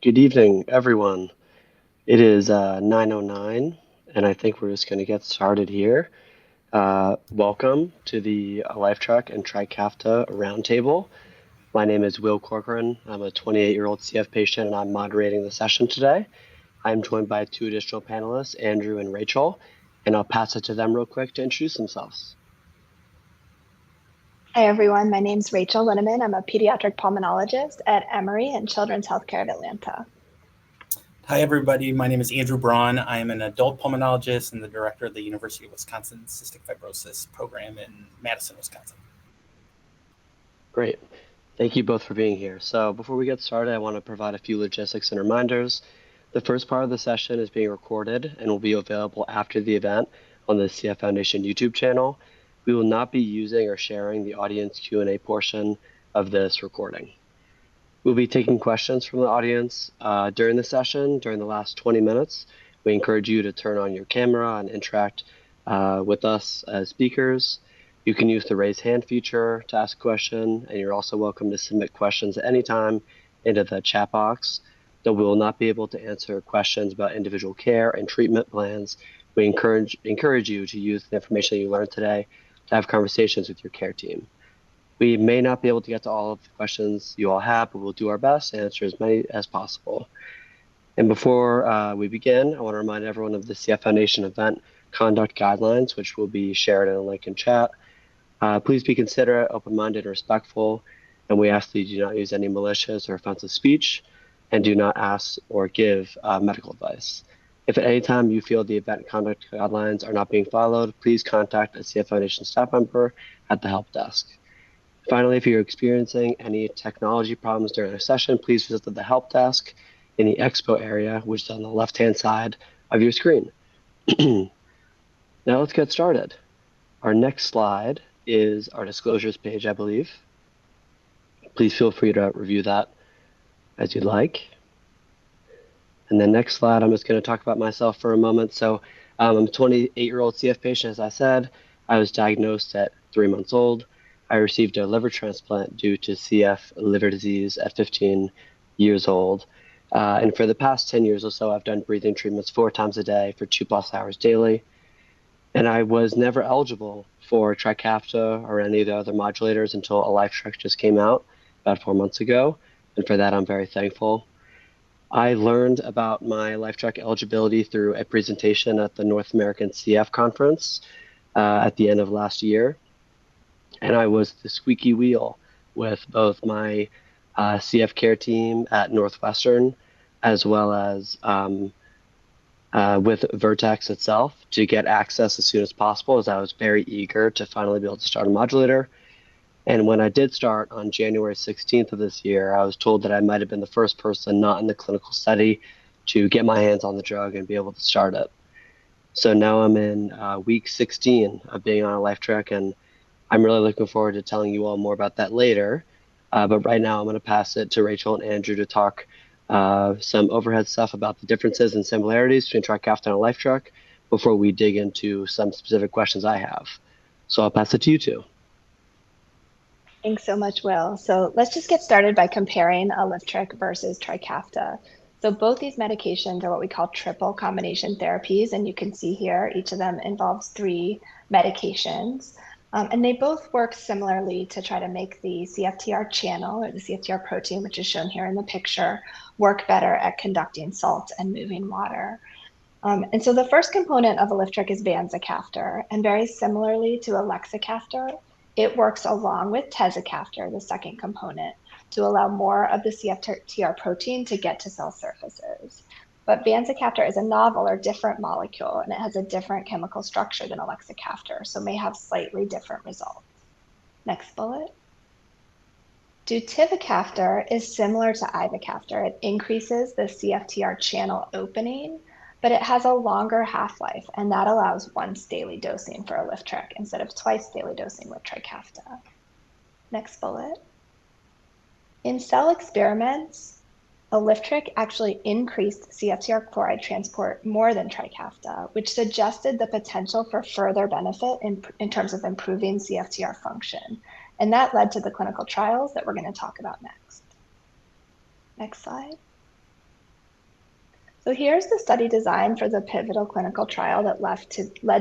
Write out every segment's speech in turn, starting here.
Good evening, everyone. It is 9:09, and I think we're just going to get started here. Welcome to the Alyftrek and Trikafta Roundtable. My name is Will Corcoran. I'm a 28-year-old CF patient, and I'm moderating the session today. I'm joined by two additional panelists, Andrew and Rachel, and I'll pass it to them real quick to introduce themselves. Hi, everyone. My name's Rachel Linneman. I'm a pediatric pulmonologist at Emory and Children's Healthcare of Atlanta. Hi, everybody. My name is Andrew Braun. I am an adult pulmonologist and the director of the University of Wisconsin Cystic Fibrosis program in Madison, Wisconsin. Great. Thank you both for being here. So before we get started, I want to provide a few logistics and reminders. The first part of the session is being recorded and will be available after the event on the CF Foundation YouTube channel. We will not be using or sharing the audience Q&A portion of this recording. We'll be taking questions from the audience during the session, during the last 20 minutes. We encourage you to turn on your camera and interact with us as speakers. You can use the raise hand feature to ask a question, and you're also welcome to submit questions at any time into the chat box. Though we will not be able to answer questions about individual care and treatment plans, we encourage you to use the information you learned today to have conversations with your care team. We may not be able to get to all of the questions you all have, but we'll do our best to answer as many as possible. And before we begin, I want to remind everyone of the CF Foundation event conduct guidelines, which will be shared in a link in chat. Please be considerate, open-minded, and respectful, and we ask that you do not use any malicious or offensive speech, and do not ask or give medical advice. If at any time you feel the event conduct guidelines are not being followed, please contact a CF Foundation staff member at the help desk. Finally, if you're experiencing any technology problems during our session, please visit the help desk in the expo area, which is on the left-hand side of your screen. Now let's get started. Our next slide is our disclosures page, I believe. Please feel free to review that as you'd like. And then next slide, I'm just going to talk about myself for a moment. So I'm a 28-year-old CF patient, as I said. I was diagnosed at 3 months old. I received a liver transplant due to CF liver disease at 15 years old. And for the past 10 years or so, I've done breathing treatments 4 times a day for 2+ hours daily. And I was never eligible for Trikafta or any of the other modulators until Alyftrek just came out about 4 months ago. And for that, I'm very thankful. I learned about my Alyftrek eligibility through a presentation at the North American CF conference at the end of last year. And I was the squeaky wheel with both my CF care team at Northwestern, as well as with Vertex itself, to get access as soon as possible, as I was very eager to finally be able to start a modulator. And when I did start on January 16th of this year, I was told that I might have been the first person not in the clinical study to get my hands on the drug and be able to start it. So now I'm in week 16 of being on Alyftrek, and I'm really looking forward to telling you all more about that later. But right now I'm going to pass it to Rachel and Andrew to talk some overhead stuff about the differences and similarities between Trikafta and Alyftrek before we dig into some specific questions I have. So I'll pass it to you two. Thanks so much, Will. So let's just get started by comparing Alyftrek versus Trikafta. So both these medications are what we call triple combination therapies, and you can see here each of them involves 3 medications. And they both work similarly to try to make the CFTR channel, or the CFTR protein, which is shown here in the picture, work better at conducting salt and moving water. And so the first component of Alyftrek is vanzacaftor, and very similarly to elexacaftor, it works along with tezacaftor, the second component, to allow more of the CFTR protein to get to cell surfaces. But vanzacaftor is a novel or different molecule, and it has a different chemical structure than elexacaftor, so may have slightly different results. Next bullet. Dutivacaftor is similar to ivacaftor. It increases the CFTR channel opening, but it has a longer half-life, and that allows once daily dosing for Alyftrek instead of twice daily dosing with Trikafta. Next bullet. In cell experiments, Alyftrek actually increased CFTR chloride transport more than Trikafta, which suggested the potential for further benefit in terms of improving CFTR function. And that led to the clinical trials that we're going to talk about next. Next slide. So here's the study design for the pivotal clinical trial that led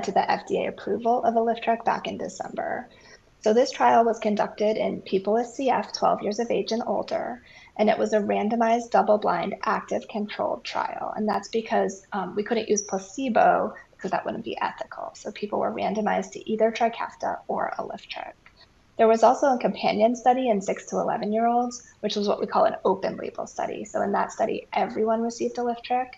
to the FDA approval of Alyftrek back in December. So this trial was conducted in people with CF 12 years of age and older, and it was a randomized, double-blind, active controlled trial. And that's because we couldn't use placebo because that wouldn't be ethical. So people were randomized to either Trikafta or Alyftrek. There was also a companion study in 6 to 11-year-olds, which was what we call an open label study. So in that study, everyone received Alyftrek,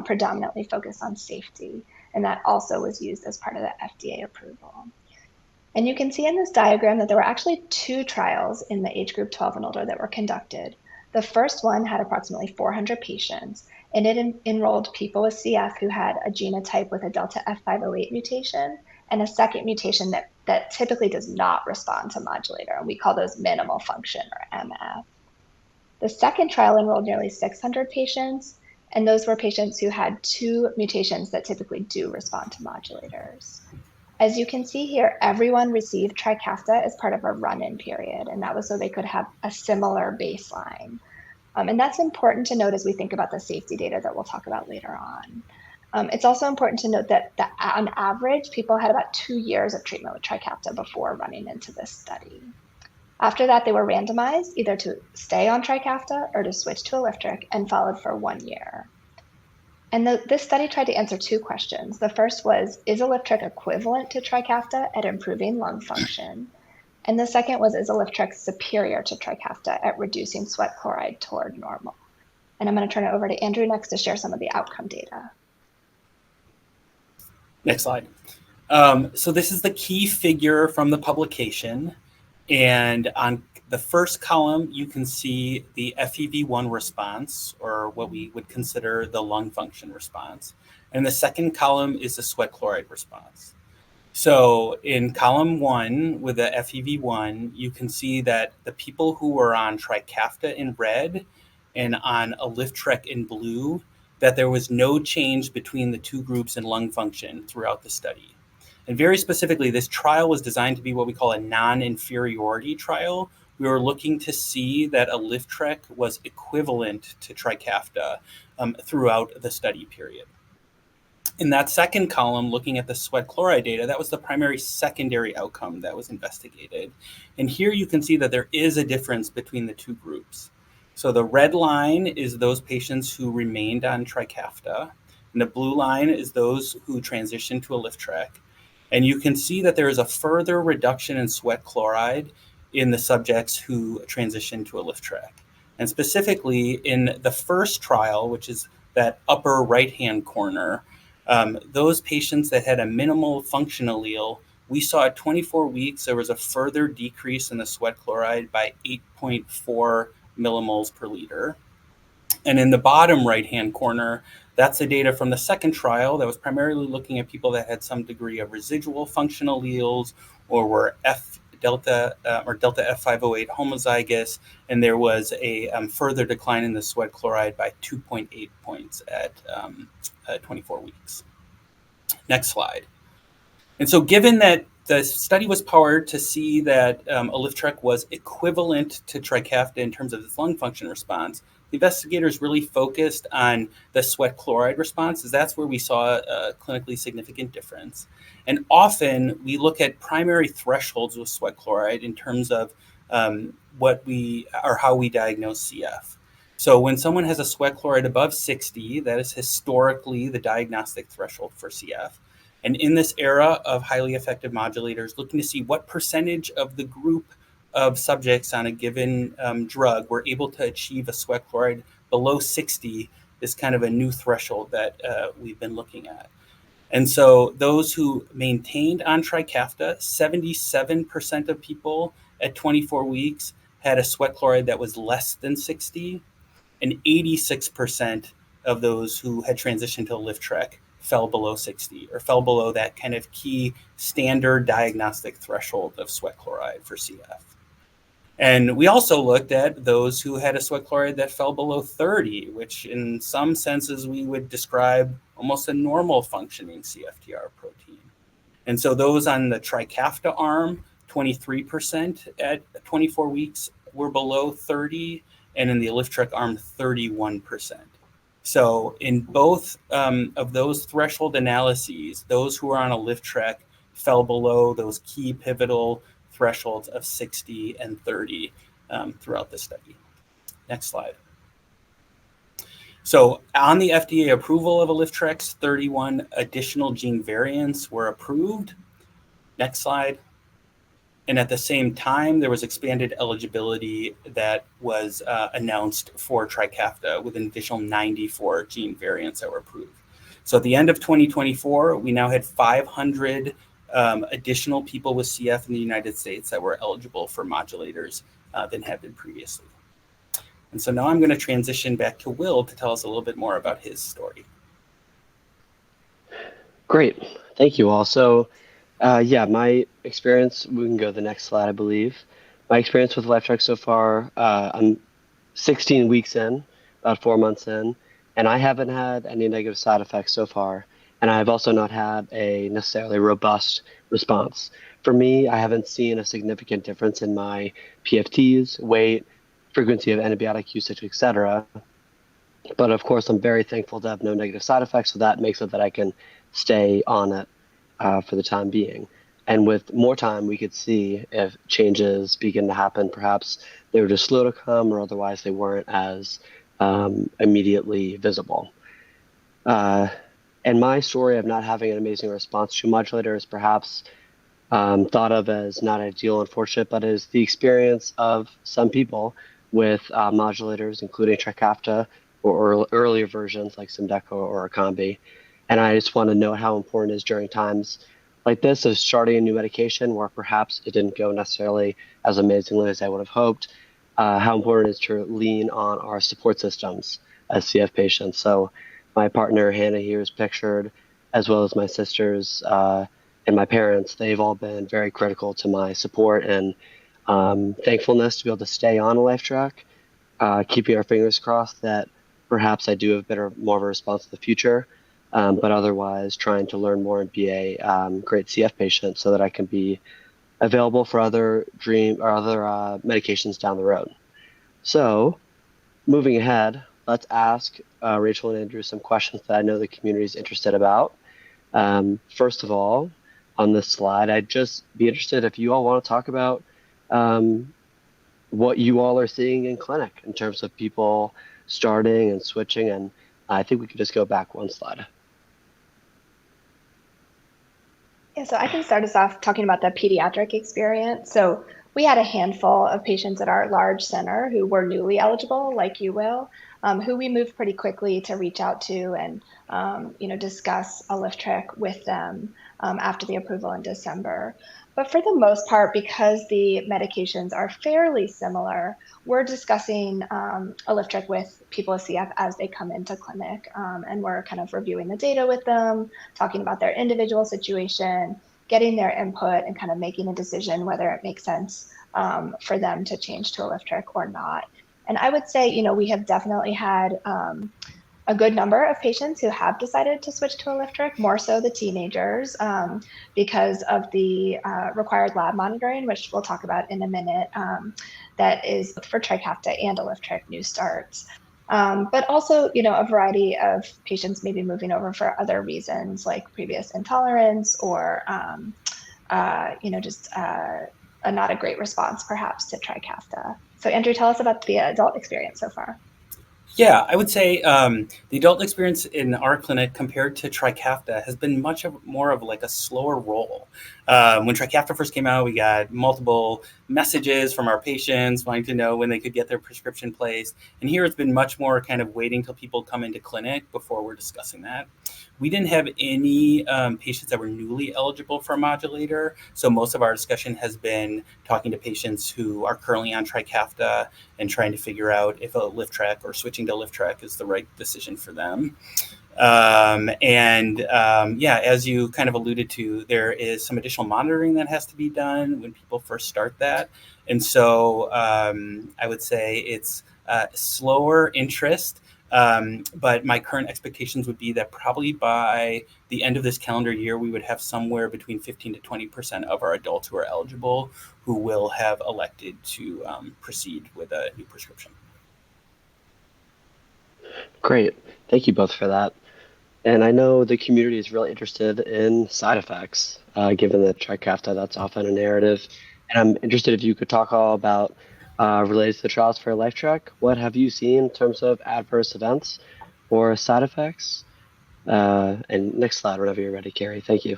predominantly focused on safety. And that also was used as part of the FDA approval. And you can see in this diagram that there were actually 2 trials in the age group 12 and older that were conducted. The first one had approximately 400 patients, and it enrolled people with CF who had a genotype with a delta F508 mutation and a second mutation that typically does not respond to modulator, and we call those minimal function or MF. The second trial enrolled nearly 600 patients, and those were patients who had 2 mutations that typically do respond to modulators. As you can see here, everyone received Trikafta as part of a run-in period, and that was so they could have a similar baseline. And that's important to note as we think about the safety data that we'll talk about later on. It's also important to note that on average, people had about 2 years of treatment with Trikafta before running into this study. After that, they were randomized either to stay on Trikafta or to switch to Alyftrek and followed for 1 year. And this study tried to answer 2 questions. The first was, is Alyftrek equivalent to Trikafta at improving lung function? And the second was, is Alyftrek superior to Trikafta at reducing sweat chloride toward normal? And I'm going to turn it over to Andrew next to share some of the outcome data. Next slide. So this is the key figure from the publication. And on the first column, you can see the FEV1 response, or what we would consider the lung function response. And the second column is the sweat chloride response. So in column 1 with the FEV1, you can see that the people who were on Trikafta in red and on Alyftrek in blue, that there was no change between the 2 groups in lung function throughout the study. And very specifically, this trial was designed to be what we call a non-inferiority trial. We were looking to see that Alyftrek was equivalent to Trikafta throughout the study period. In that second column, looking at the sweat chloride data, that was the primary secondary outcome that was investigated. And here you can see that there is a difference between the 2 groups. So the red line is those patients who remained on Trikafta, and the blue line is those who transitioned to Alyftrek. And you can see that there is a further reduction in sweat chloride in the subjects who transitioned to Alyftrek. And specifically in the first trial, which is that upper right-hand corner, those patients that had a minimal function allele, we saw at 24 weeks, there was a further decrease in the sweat chloride by 8.4 millimoles per liter. And in the bottom right-hand corner, that's the data from the second trial that was primarily looking at people that had some degree of residual function alleles or were delta F508 homozygous, and there was a further decline in the sweat chloride by 2.8 points at 24 weeks. Next slide. And so given that the study was powered to see that Alyftrek was equivalent to Trikafta in terms of its lung function response, the investigators really focused on the sweat chloride response, as that's where we saw a clinically significant difference. And often we look at primary thresholds with sweat chloride in terms of how we diagnose CF. So when someone has a sweat chloride above 60, that is historically the diagnostic threshold for CF. And in this era of highly effective modulators, looking to see what percentage of the group of subjects on a given drug were able to achieve a sweat chloride below 60 is kind of a new threshold that we've been looking at. And so those who maintained on Trikafta, 77% of people at 24 weeks had a sweat chloride that was less than 60, and 86% of those who had transitioned to Alyftrek fell below 60, or fell below that kind of key standard diagnostic threshold of sweat chloride for CF. And we also looked at those who had a sweat chloride that fell below 30, which in some senses we would describe almost a normal functioning CFTR protein. And so those on the Trikafta arm, 23% at 24 weeks were below 30, and in the Alyftrek arm, 31%. So in both of those threshold analyses, those who are on Alyftrek fell below those key pivotal thresholds of 60 and 30 throughout the study. Next slide. So on the FDA approval of Alyftrek's 31 additional gene variants were approved. Next slide. And at the same time, there was expanded eligibility that was announced for Trikafta with an additional 94 gene variants that were approved. So at the end of 2024, we now had 500 additional people with CF in the United States that were eligible for modulators than had been previously. And so now I'm going to transition back to Will to tell us a little bit more about his story. Great. Thank you all. So yeah, my experience, we can go to the next slide, I believe. My experience with Alyftrek so far, I'm 16 weeks in, about 4 months in, and I haven't had any negative side effects so far. And I've also not had a necessarily robust response. For me, I haven't seen a significant difference in my PFTs, weight, frequency of antibiotic usage, etc. But of course, I'm very thankful to have no negative side effects, so that makes it that I can stay on it for the time being. And with more time, we could see if changes begin to happen. Perhaps they were just slow to come, or otherwise they weren't as immediately visible. And my story of not having an amazing response to modulator is perhaps thought of as not ideal, unfortunate, but is the experience of some people with modulators, including Trikafta or earlier versions like Symdeko or Akambi. And I just want to note how important it is during times like this of starting a new medication where perhaps it didn't go necessarily as amazingly as I would have hoped, how important it is to lean on our support systems as CF patients. So my partner, Hannah, here is pictured, as well as my sisters and my parents. They've all been very critical to my support and thankfulness to be able to stay on Alyftrek, keeping our fingers crossed that perhaps I do have more of a response in the future. But otherwise trying to learn more and be a great CF patient so that I can be available for other medications down the road. So moving ahead, let's ask Rachel and Andrew some questions that I know the community is interested about. First of all, on this slide, I'd just be interested if you all want to talk about what you all are seeing in clinic in terms of people starting and switching. And I think we could just go back one slide. Yeah, so I can start us off talking about the pediatric experience. So we had a handful of patients at our large center who were newly eligible, like you will, who we moved pretty quickly to reach out to and discuss Alyftrek with them after the approval in December. But for the most part, because the medications are fairly similar, we're discussing Alyftrek with people with CF as they come into clinic, and we're kind of reviewing the data with them, talking about their individual situation, getting their input, and kind of making a decision whether it makes sense for them to change to Alyftrek or not. And I would say, we have definitely had a good number of patients who have decided to switch to Alyftrek, more so the teenagers, because of the required lab monitoring, which we'll talk about in a minute, that is for Trikafta and Alyftrek new starts. But also, a variety of patients maybe moving over for other reasons like previous intolerance or, just not a great response perhaps to Trikafta. So Andrew, tell us about the adult experience so far. Yeah, I would say the adult experience in our clinic compared to Trikafta has been more of like a slower roll. When Trikafta first came out, we got multiple messages from our patients wanting to know when they could get their prescription placed. And here it's been much more kind of waiting till people come into clinic before we're discussing that. We didn't have any patients that were newly eligible for a modulator. So most of our discussion has been talking to patients who are currently on Trikafta and trying to figure out if Alyftrek or switching to Alyftrek is the right decision for them. As you kind of alluded to, there is some additional monitoring that has to be done when people first start that. And so I would say it's slower interest. But my current expectations would be that probably by the end of this calendar year, we would have somewhere between 15 to 20% of our adults who are eligible who will have elected to proceed with a new prescription. Great. Thank you both for that. And I know the community is really interested in side effects, given that Trikafta, that's often a narrative. And I'm interested if you could talk all about related to the trials for Alyftrek. What have you seen in terms of adverse events or side effects? And next slide, whenever you're ready, Carrie. Thank you.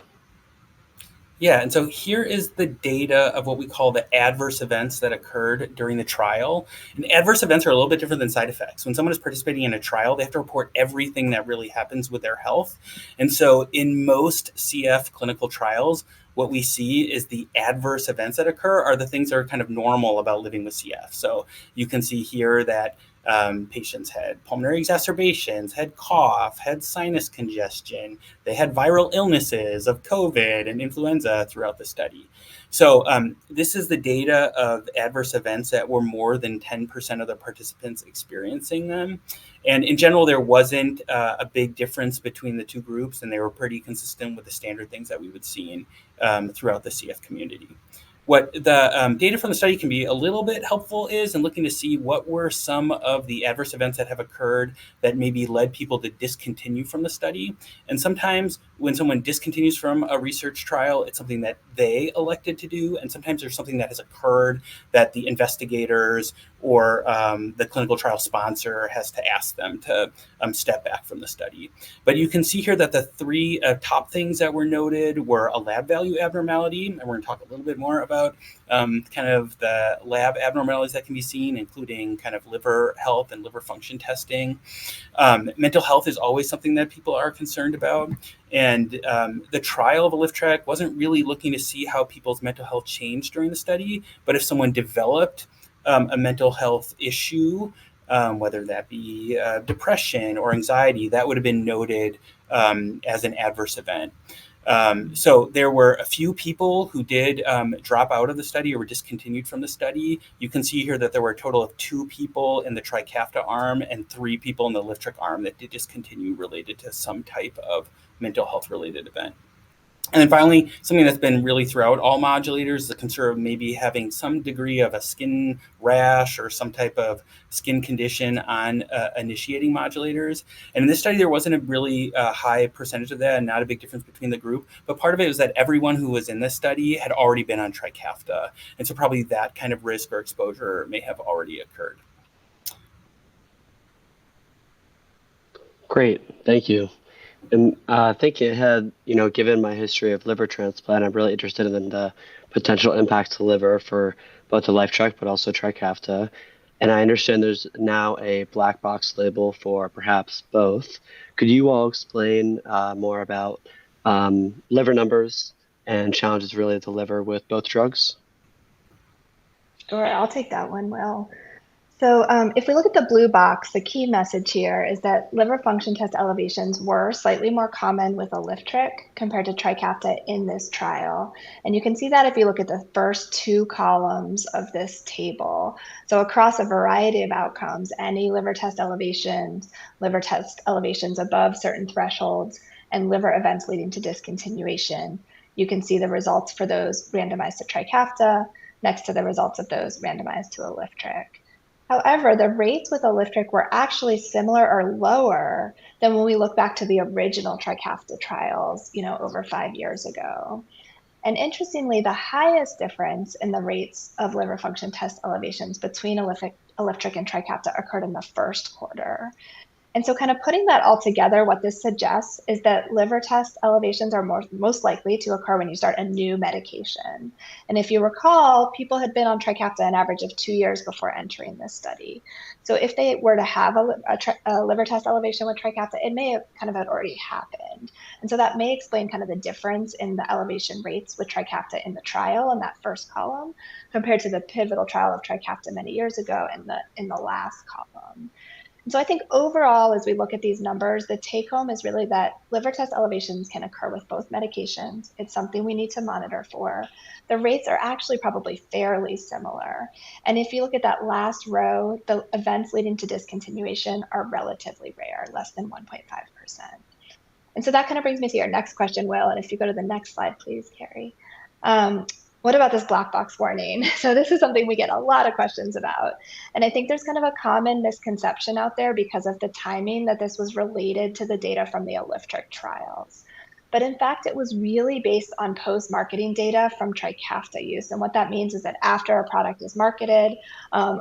Yeah, and so here is the data of what we call the adverse events that occurred during the trial. And adverse events are a little bit different than side effects. When someone is participating in a trial, they have to report everything that really happens with their health. And so in most CF clinical trials, what we see is the adverse events that occur are the things that are kind of normal about living with CF. So you can see here that patients had pulmonary exacerbations, had cough, had sinus congestion. They had viral illnesses of COVID and influenza throughout the study. So this is the data of adverse events that were more than 10% of the participants experiencing them. And in general, there wasn't a big difference between the two groups, and they were pretty consistent with the standard things that we would see throughout the CF community. What the data from the study can be a little bit helpful is in looking to see what were some of the adverse events that have occurred that maybe led people to discontinue from the study. And sometimes when someone discontinues from a research trial, it's something that they elected to do. And sometimes there's something that has occurred that the investigators or the clinical trial sponsor has to ask them to step back from the study. But you can see here that the three top things that were noted were a lab value abnormality, and we're going to talk a little bit more about kind of the lab abnormalities that can be seen, including kind of liver health and liver function testing. Mental health is always something that people are concerned about. And the trial of Alyftrek wasn't really looking to see how people's mental health changed during the study, but if someone developed a mental health issue, whether that be depression or anxiety, that would have been noted as an adverse event. So there were a few people who did drop out of the study or were discontinued from the study. You can see here that there were a total of 2 people in the Trikafta arm and 3 people in the Alyftrek arm that did discontinue related to some type of mental health related event. And then finally, something that's been really throughout all modulators, the concern of maybe having some degree of a skin rash or some type of skin condition on initiating modulators. And in this study, there wasn't a really high percentage of that and not a big difference between the group. But part of it was that everyone who was in this study had already been on Trikafta. And so probably that kind of risk or exposure may have already occurred. Great, thank you. And thinking ahead, given my history of liver transplant, I'm really interested in the potential impact to liver for both the Alyftrek but also Trikafta. And I understand there's now a black box label for perhaps both. Could you all explain more about liver numbers and challenges related to liver with both drugs? Sure, I'll take that one, Will. So if we look at the blue box, the key message here is that liver function test elevations were slightly more common with Alyftrek compared to Trikafta in this trial. And you can see that if you look at the first 2 columns of this table. So across a variety of outcomes, any liver test elevations above certain thresholds, and liver events leading to discontinuation, you can see the results for those randomized to Trikafta next to the results of those randomized to Alyftrek. However, the rates with Alyftrek were actually similar or lower than when we look back to the original Trikafta trials, over 5 years ago. And interestingly, the highest difference in the rates of liver function test elevations between Alyftrek and Trikafta occurred in the first quarter. And so kind of putting that all together, what this suggests is that liver test elevations are most likely to occur when you start a new medication. And if you recall, people had been on Trikafta an average of 2 years before entering this study. So if they were to have a liver test elevation with Trikafta, it may have kind of had already happened. And so that may explain kind of the difference in the elevation rates with Trikafta in the trial in that first column compared to the pivotal trial of Trikafta many years ago in the last column. So I think overall, as we look at these numbers, the take home is really that liver test elevations can occur with both medications. It's something we need to monitor for. The rates are actually probably fairly similar. And if you look at that last row, the events leading to discontinuation are relatively rare, less than 1.5%. And so that kind of brings me to your next question, Will. And if you go to the next slide, please, Carrie. what about this black box warning? So this is something we get a lot of questions about. And I think there's kind of a common misconception out there because of the timing that this was related to the data from the Alyftrek trials. But in fact, it was really based on post-marketing data from Trikafta use. And what that means is that after a product is marketed,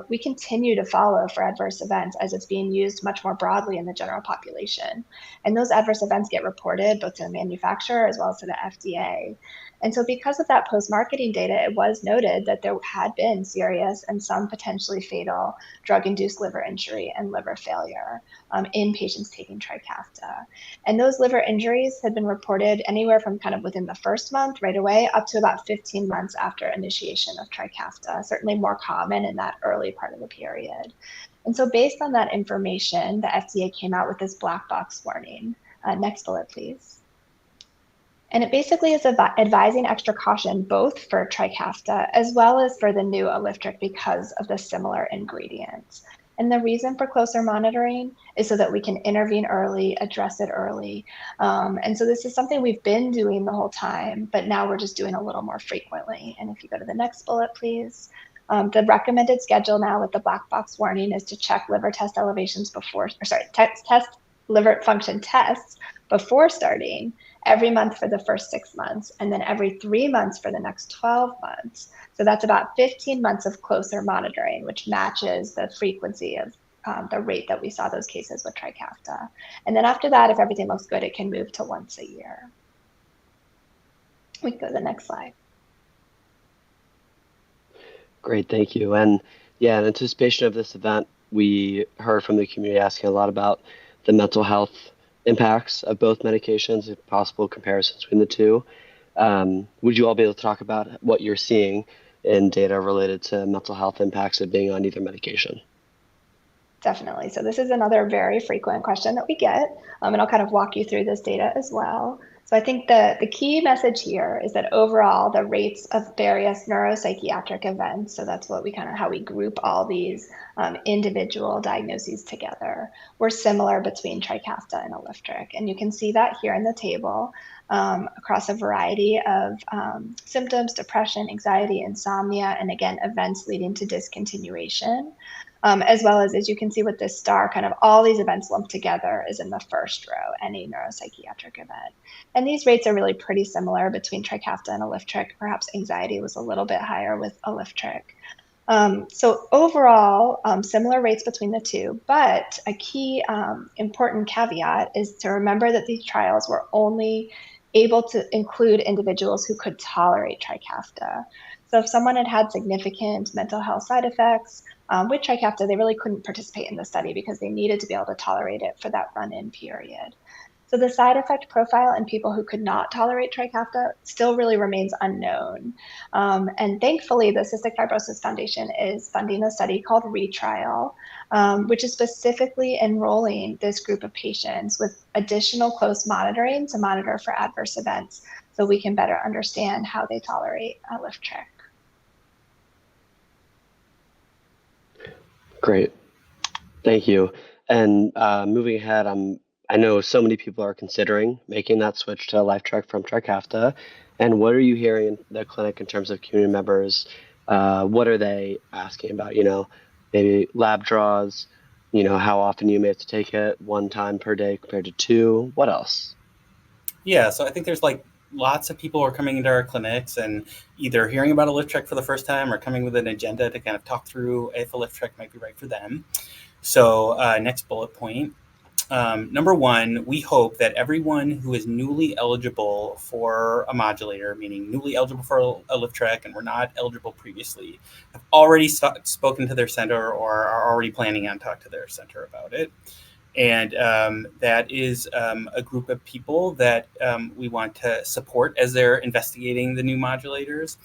we continue to follow for adverse events as it's being used much more broadly in the general population. And those adverse events get reported both to the manufacturer as well as to the FDA. And so because of that post-marketing data, it was noted that there had been serious and some potentially fatal drug-induced liver injury and liver failure in patients taking Trikafta. And those liver injuries had been reported anywhere from kind of within the first month right away up to about 15 months after initiation of Trikafta, certainly more common in that early part of the period. And so based on that information, the FDA came out with this black box warning. Next bullet, please. And it basically is advising extra caution both for Trikafta as well as for the new Alyftrek because of the similar ingredients. And the reason for closer monitoring is so that we can intervene early, address it early. And so this is something we've been doing the whole time, but now we're just doing a little more frequently. And if you go to the next bullet, please. The recommended schedule now with the black box warning is to check liver test elevations before, test liver function tests before starting every month for the first 6 months, and then every 3 months for the next 12 months. So that's about 15 months of closer monitoring, which matches the frequency of the rate that we saw those cases with Trikafta. And then after that, if everything looks good, it can move to once a year. We can go to the next slide. Great, thank you. And yeah, in anticipation of this event, we heard from the community asking a lot about the mental health impacts of both medications, if possible comparisons between the two. Would you all be able to talk about what you're seeing in data related to mental health impacts of being on either medication? Definitely. So this is another very frequent question that we get, and I'll kind of walk you through this data as well. So I think the key message here is that overall the rates of various neuropsychiatric events, so that's what we kind of how we group all these individual diagnoses together, were similar between Trikafta and Alyftrek. And you can see that here in the table across a variety of symptoms, depression, anxiety, insomnia, and again, events leading to discontinuation. As well as you can see with this star, kind of all these events lumped together is in the first row, any neuropsychiatric event. And these rates are really pretty similar between Trikafta and Alyftrek. Perhaps anxiety was a little bit higher with Alyftrek. So overall, similar rates between the two, but a key important caveat is to remember that these trials were only able to include individuals who could tolerate Trikafta. So if someone had significant mental health side effects with Trikafta, they really couldn't participate in the study because they needed to be able to tolerate it for that run-in period. So the side effect profile in people who could not tolerate Trikafta still really remains unknown. And thankfully, the Cystic Fibrosis Foundation is funding a study called ReTrial, which is specifically enrolling this group of patients with additional close monitoring to monitor for adverse events so we can better understand how they tolerate Alyftrek. Great, thank you. And moving ahead, I know so many people are considering making that switch to Alyftrek from Trikafta. And what are you hearing in the clinic in terms of community members? What are they asking about? Maybe lab draws, how often you may have to take it, 1 time per day compared to 2. What else? Yeah, so I think there's lots of people who are coming into our clinics and either hearing about Alyftrek for the first time or coming with an agenda to kind of talk through if Alyftrek might be right for them. So next bullet point. Number 1, we hope that everyone who is newly eligible for a modulator, meaning newly eligible for Alyftrek and were not eligible previously, have already spoken to their center or are already planning on talking to their center about it. And that is a group of people that we want to support as they're investigating the new modulators.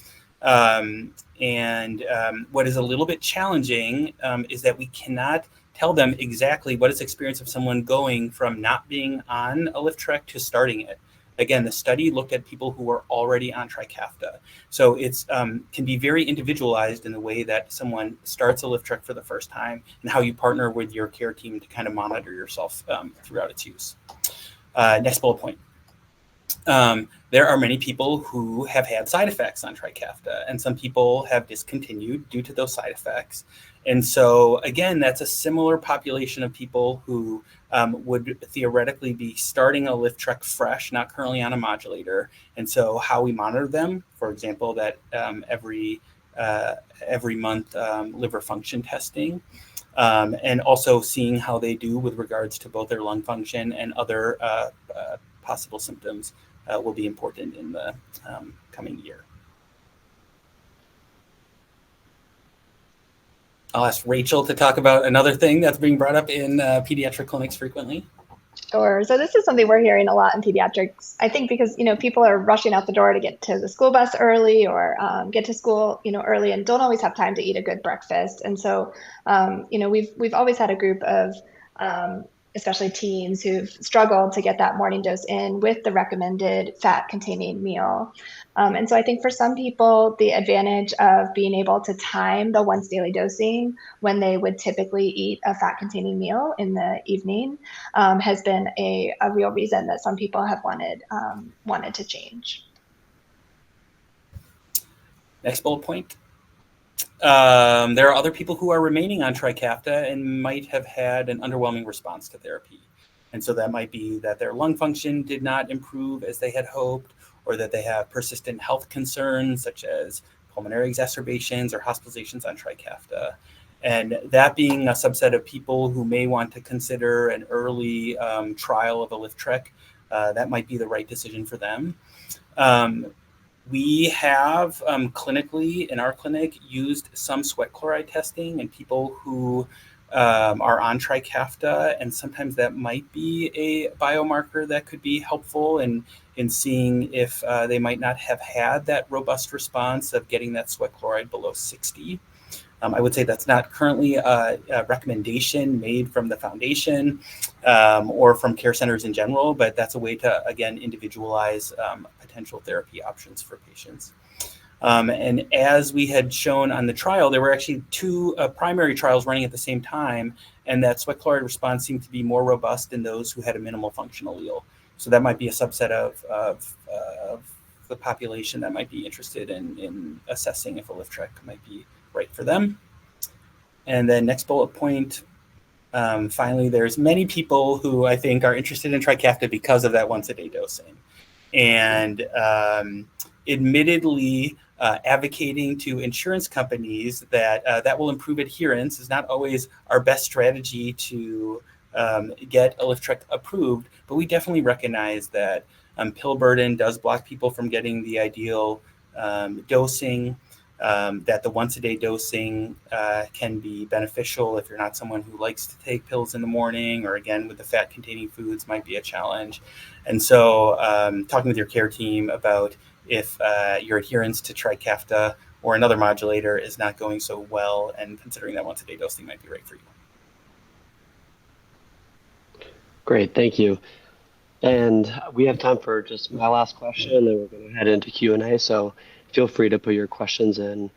What is a little bit challenging is that we cannot tell them exactly what is the experience of someone going from not being on Alyftrek to starting it. Again, the study looked at people who were already on Trikafta. So it's can be very individualized in the way that someone starts Alyftrek for the first time and how you partner with your care team to kind of monitor yourself throughout its use. Next bullet point. there are many people who have had side effects on Trikafta, and some people have discontinued due to those side effects. And so, again, that's a similar population of people who would theoretically be starting Alyftrek fresh, not currently on a modulator. And so how we monitor them, for example, that every month liver function testing, and also seeing how they do with regards to both their lung function and other possible symptoms will be important in the coming year. I'll ask Rachel to talk about another thing that's being brought up in pediatric clinics frequently. Sure. So this is something we're hearing a lot in pediatrics, I think, because, people are rushing out the door to get to the school bus early or get to school, early and don't always have time to eat a good breakfast. And so, we've always had a group of especially teens who've struggled to get that morning dose in with the recommended fat-containing meal. And so I think for some people, the advantage of being able to time the once daily dosing when they would typically eat a fat-containing meal in the evening has been a real reason that some people have wanted to change. Next bullet point. There are other people who are remaining on Trikafta and might have had an underwhelming response to therapy. And so that might be that their lung function did not improve as they had hoped, or that they have persistent health concerns such as pulmonary exacerbations or hospitalizations on Trikafta. And that being a subset of people who may want to consider an early trial of Alyftrek, that might be the right decision for them. We have clinically in our clinic used some sweat chloride testing in people who are on Trikafta, and sometimes that might be a biomarker that could be helpful in seeing if they might not have had that robust response of getting that sweat chloride below 60. I would say that's not currently a recommendation made from the foundation or from care centers in general, but that's a way to, again, individualize potential therapy options for patients. And as we had shown on the trial, there were actually two primary trials running at the same time, and that sweat chloride response seemed to be more robust in those who had a minimal functional allele. So that might be a subset of the population that might be interested in assessing if Alyftrek might be right for them. And then next bullet point, finally, there's many people who I think are interested in Trikafta because of that once-a-day dosing. And admittedly, advocating to insurance companies that that will improve adherence is not always our best strategy to get Alyftrek approved, but we definitely recognize that pill burden does block people from getting the ideal dosing. That the once-a-day dosing can be beneficial if you're not someone who likes to take pills in the morning, or again, with the fat-containing foods might be a challenge. And so talking with your care team about if your adherence to Trikafta or another modulator is not going so well, and considering that once-a-day dosing might be right for you. Great, thank you. And we have time for just my last question, and then we're going to head into Q&A. So feel free to put your questions in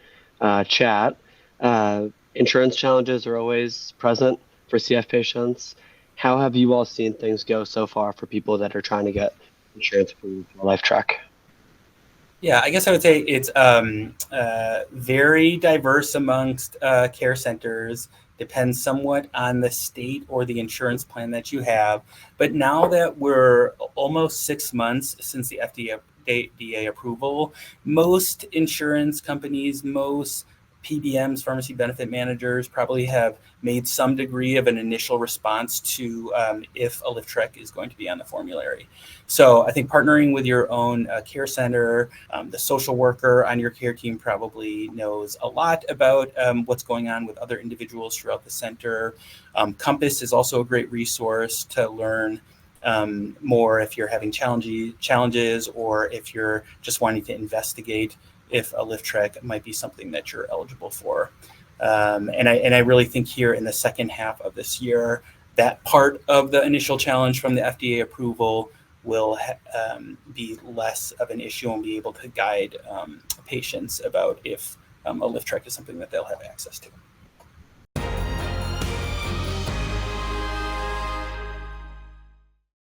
chat. Insurance challenges are always present for CF patients. How have you all seen things go so far for people that are trying to get insurance approved for Alyftrek? Yeah, I guess I would say it's very diverse amongst care centers. Depends somewhat on the state or the insurance plan that you have. But now that we're almost 6 months since the FDA approval, most insurance companies, most PBMs, pharmacy benefit managers, probably have made some degree of an initial response to if Alyftrek is going to be on the formulary. So I think partnering with your own care center, the social worker on your care team probably knows a lot about what's going on with other individuals throughout the center. Compass is also a great resource to learn more if you're having challenges, or if you're just wanting to investigate if Alyftrek might be something that you're eligible for. And I really think here in the second half of this year, that part of the initial challenge from the FDA approval will be less of an issue, and be able to guide patients about if Alyftrek is something that they'll have access to.